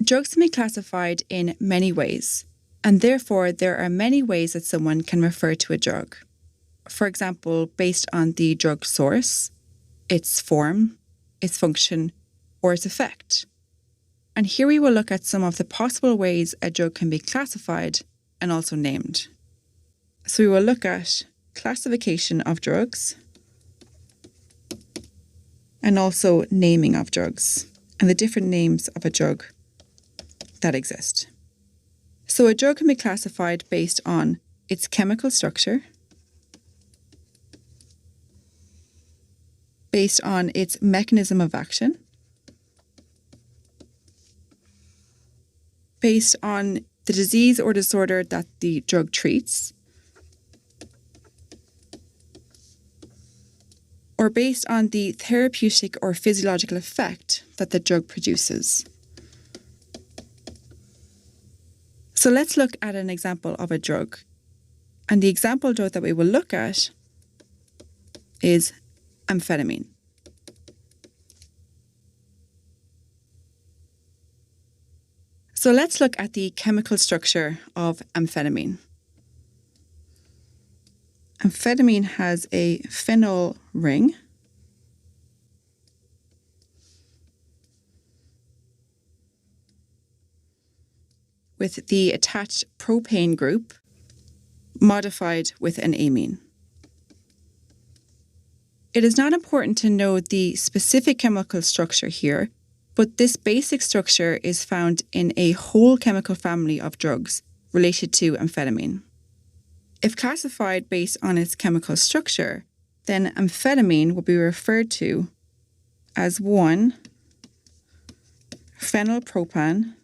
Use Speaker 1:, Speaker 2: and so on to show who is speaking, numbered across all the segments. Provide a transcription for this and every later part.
Speaker 1: Drugs can be classified in many ways, and therefore there are many ways that someone can refer to a drug. For example, based on the drug source, its form, its function, or its effect. And here we will look at some of the possible ways a drug can be classified and also named. So we will look at classification of drugs and also naming of drugs and the different names of a drug that exist. So a drug can be classified based on its chemical structure, based on its mechanism of action, based on the disease or disorder that the drug treats, or based on the therapeutic or physiological effect that the drug produces. So let's look at an example of a drug. And the example drug that we will look at is amphetamine. So let's look at the chemical structure of amphetamine. Amphetamine has a phenol ring with the attached propane group modified with an amine. It is not important to know the specific chemical structure here, but this basic structure is found in a whole chemical family of drugs related to amphetamine. If classified based on its chemical structure, then amphetamine will be referred to as 1-phenylpropan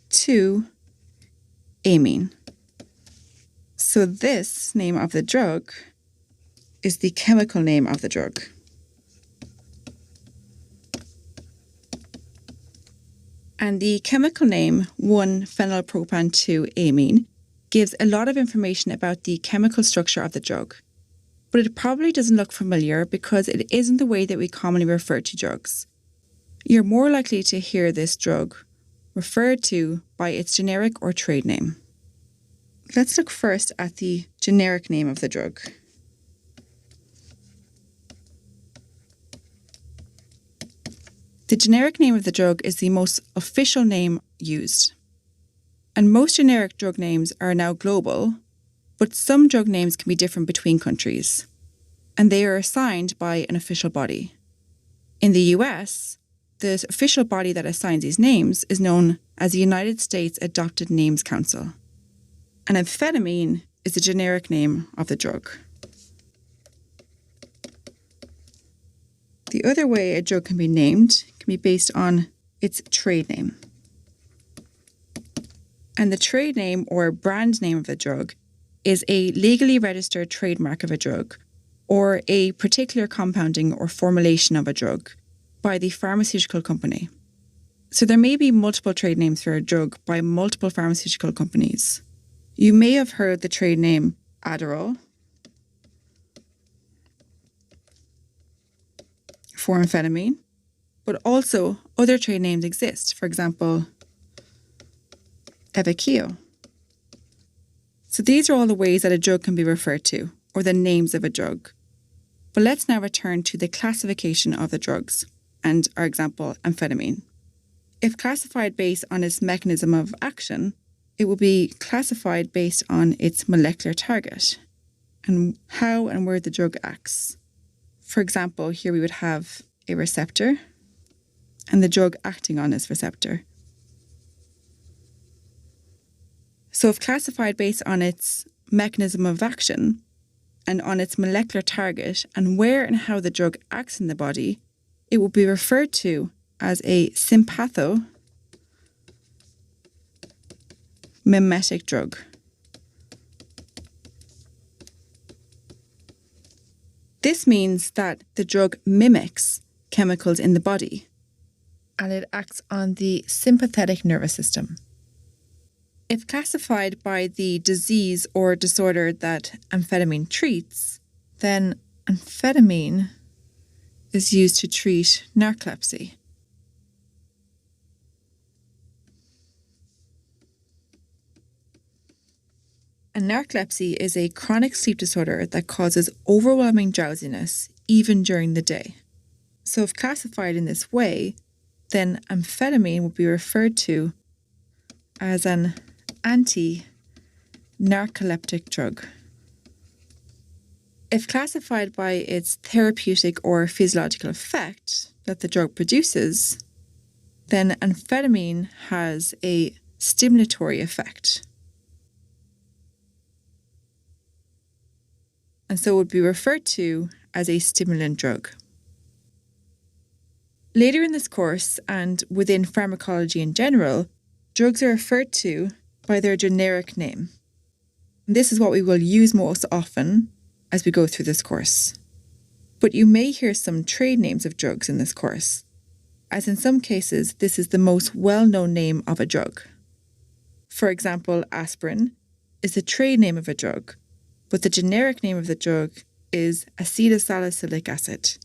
Speaker 1: 2-amine. So this name of the drug is the chemical name of the drug. And the chemical name 1-phenylpropan 2-amine gives a lot of information about the chemical structure of the drug. But it probably doesn't look familiar because it isn't the way that we commonly refer to drugs. You're more likely to hear this drug referred to by its generic or trade name. Let's look first at the generic name of the drug. The generic name of the drug is the most official name used. And most generic drug names are now global, but some drug names can be different between countries, and they are assigned by an official body. In the US, the official body that assigns these names is known as the United States Adopted Names Council. And amphetamine is the generic name of the drug. The other way a drug can be named can be based on its trade name. And the trade name or brand name of the drug is a legally registered trademark of a drug or a particular compounding or formulation of a drug by the pharmaceutical company. So there may be multiple trade names for a drug by multiple pharmaceutical companies. You may have heard the trade name Adderall for amphetamine, but also other trade names exist. For example, Evakio. So these are all the ways that a drug can be referred to, or the names of a drug. But let's now return to the classification of the drugs and our example, amphetamine. If classified based on its mechanism of action, it will be classified based on its molecular target and how and where the drug acts. For example, here we would have a receptor and the drug acting on this receptor. So if classified based on its mechanism of action and on its molecular target and where and how the drug acts in the body, it will be referred to as a sympathomimetic drug. This means that the drug mimics chemicals in the body and it acts on the sympathetic nervous system. If classified by the disease or disorder that amphetamine treats, then amphetamine is used to treat narcolepsy. And narcolepsy is a chronic sleep disorder that causes overwhelming drowsiness even during the day. So if classified in this way, then amphetamine would be referred to as an anti-narcoleptic drug. If classified by its therapeutic or physiological effect that the drug produces, then amphetamine has a stimulatory effect. And so would be referred to as a stimulant drug. Later in this course, and within pharmacology in general, drugs are referred to by their generic name. And this is what we will use most often as we go through this course. But you may hear some trade names of drugs in this course, as in some cases this is the most well-known name of a drug. For example, aspirin is the trade name of a drug, but the generic name of the drug is acetylsalicylic acid.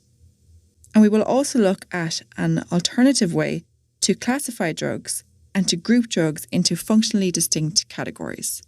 Speaker 1: And we will also look at an alternative way to classify drugs and to group drugs into functionally distinct categories.